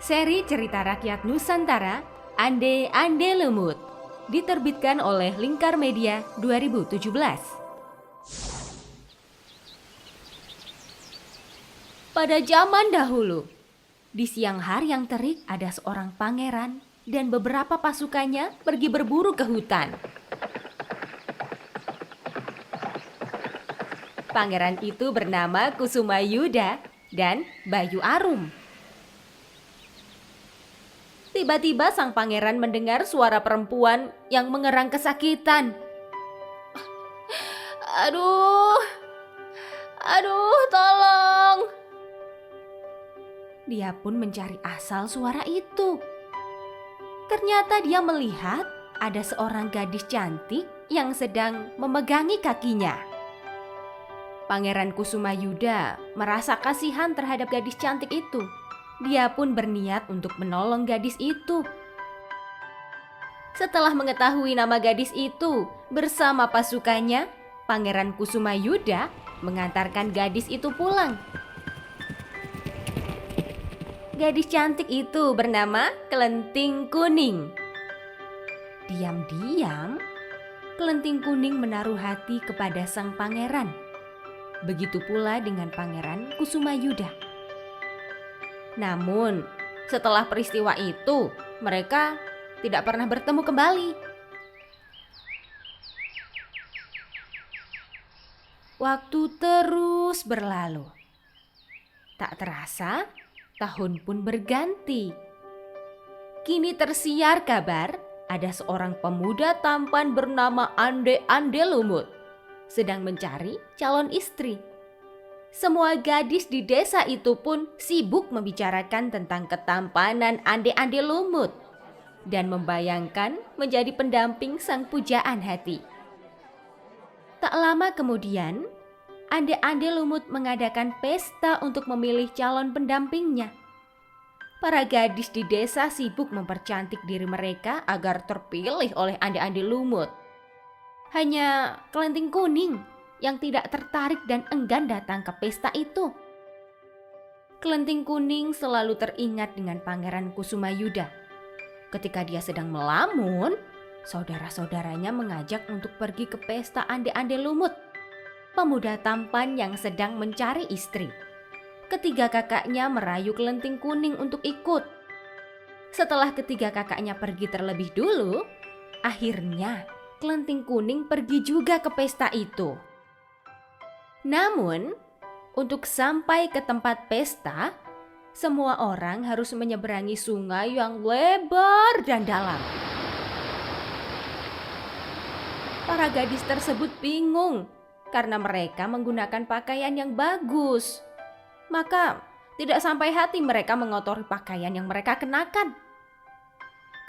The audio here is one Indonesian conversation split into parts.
Seri cerita rakyat Nusantara, Ande-Ande Lemut, diterbitkan oleh Lingkar Media 2017. Pada zaman dahulu, di siang hari yang terik ada seorang pangeran dan beberapa pasukannya pergi berburu ke hutan. Pangeran itu bernama Kusumayuda dan Bayu Arum. Tiba-tiba sang pangeran mendengar suara perempuan yang mengerang kesakitan. Aduh, tolong. Dia pun mencari asal suara itu. Ternyata dia melihat ada seorang gadis cantik yang sedang memegangi kakinya. Pangeran Kusumayuda merasa kasihan terhadap gadis cantik itu. Dia pun berniat untuk menolong gadis itu. Setelah mengetahui nama gadis itu bersama pasukannya, Pangeran Kusumayuda mengantarkan gadis itu pulang. Gadis cantik itu bernama Kelenting Kuning. Diam-diam, Kelenting Kuning menaruh hati kepada sang pangeran. Begitu pula dengan Pangeran Kusumayuda. Namun, setelah peristiwa itu, mereka tidak pernah bertemu kembali. Waktu terus berlalu. Tak terasa, tahun pun berganti. Kini tersiar kabar ada seorang pemuda tampan bernama Ande-Ande Lumut sedang mencari calon istri. Semua gadis di desa itu pun sibuk membicarakan tentang ketampanan Ande-Ande Lumut dan membayangkan menjadi pendamping sang pujaan hati. Tak lama kemudian, Ande-Ande Lumut mengadakan pesta untuk memilih calon pendampingnya. Para gadis di desa sibuk mempercantik diri mereka agar terpilih oleh Ande-Ande Lumut. Hanya Kelenting Kuning yang tidak tertarik dan enggan datang ke pesta itu. Kelenting Kuning selalu teringat dengan Pangeran Kusumayuda. Ketika dia sedang melamun, saudara-saudaranya mengajak untuk pergi ke pesta Ande-Ande Lumut, pemuda tampan yang sedang mencari istri. Ketiga kakaknya merayu Kelenting Kuning untuk ikut. Setelah ketiga kakaknya pergi terlebih dulu, akhirnya Kelenting Kuning pergi juga ke pesta itu. Namun, untuk sampai ke tempat pesta, semua orang harus menyeberangi sungai yang lebar dan dalam. Para gadis tersebut bingung karena mereka menggunakan pakaian yang bagus. Maka, tidak sampai hati mereka mengotori pakaian yang mereka kenakan.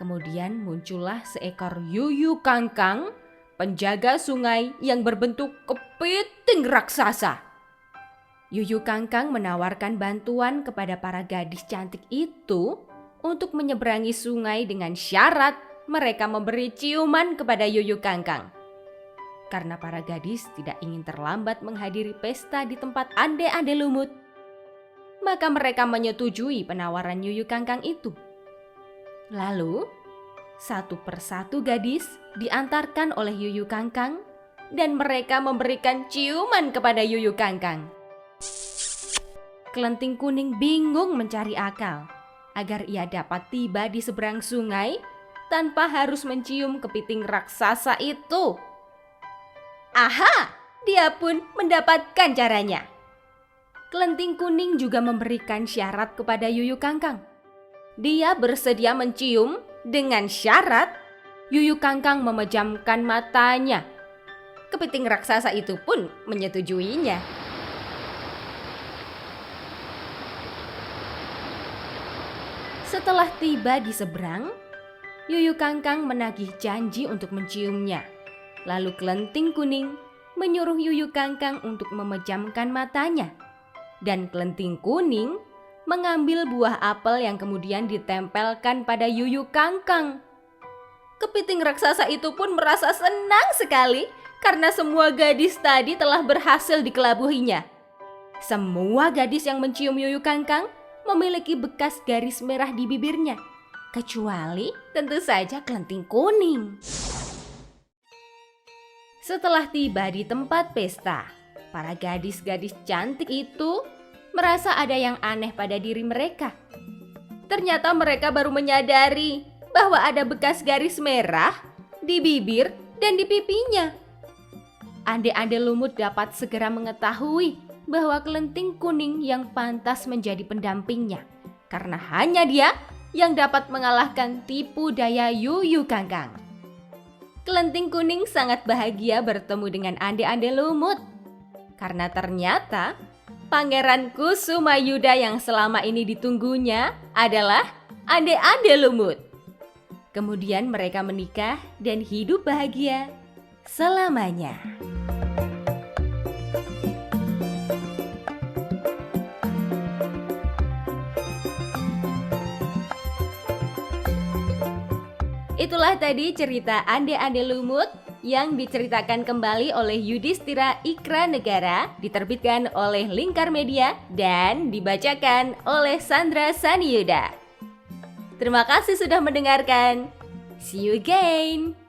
Kemudian muncullah seekor yuyu kangkang, penjaga sungai yang berbentuk kepiting raksasa. Yuyu kangkang menawarkan bantuan kepada para gadis cantik itu untuk menyeberangi sungai dengan syarat mereka memberi ciuman kepada yuyu kangkang. Karena para gadis tidak ingin terlambat menghadiri pesta di tempat Ande-Ande Lumut, maka mereka menyetujui penawaran yuyu kangkang itu. Lalu, satu persatu gadis diantarkan oleh yuyu kangkang dan mereka memberikan ciuman kepada yuyu kangkang. Kelenting Kuning bingung mencari akal agar ia dapat tiba di seberang sungai tanpa harus mencium kepiting raksasa itu. Aha, dia pun mendapatkan caranya. Kelenting Kuning juga memberikan syarat kepada yuyu kangkang. Dia bersedia mencium dengan syarat yuyu kangkang memejamkan matanya. Kepiting raksasa itu pun menyetujuinya. Setelah tiba di seberang, yuyu kangkang menagih janji untuk menciumnya. Lalu Kelenting Kuning menyuruh yuyu kangkang untuk memejamkan matanya. Dan Kelenting Kuning mengambil buah apel yang kemudian ditempelkan pada yuyu kangkang. Kepiting raksasa itu pun merasa senang sekali karena semua gadis tadi telah berhasil dikelabuhinya. Semua gadis yang mencium yuyu kangkang memiliki bekas garis merah di bibirnya, kecuali tentu saja Kelenting Kuning. Setelah tiba di tempat pesta, para gadis-gadis cantik itu merasa ada yang aneh pada diri mereka. Ternyata mereka baru menyadari bahwa ada bekas garis merah di bibir dan di pipinya. Ande-ande lumut dapat segera mengetahui bahwa Kelenting Kuning yang pantas menjadi pendampingnya, karena hanya dia yang dapat mengalahkan tipu daya Yuyu Kangkang. Kelenting Kuning sangat bahagia bertemu dengan ande-ande lumut, karena ternyata Pangeran Kusumayuda yang selama ini ditunggunya adalah ande-ande lumut. Kemudian mereka menikah dan hidup bahagia selamanya. Itulah tadi cerita Ande-Ande Lumut yang diceritakan kembali oleh Yudhistira Ikra Negara, diterbitkan oleh Lingkar Media dan dibacakan oleh Sandra Saniyuda. Terima kasih sudah mendengarkan. See you again.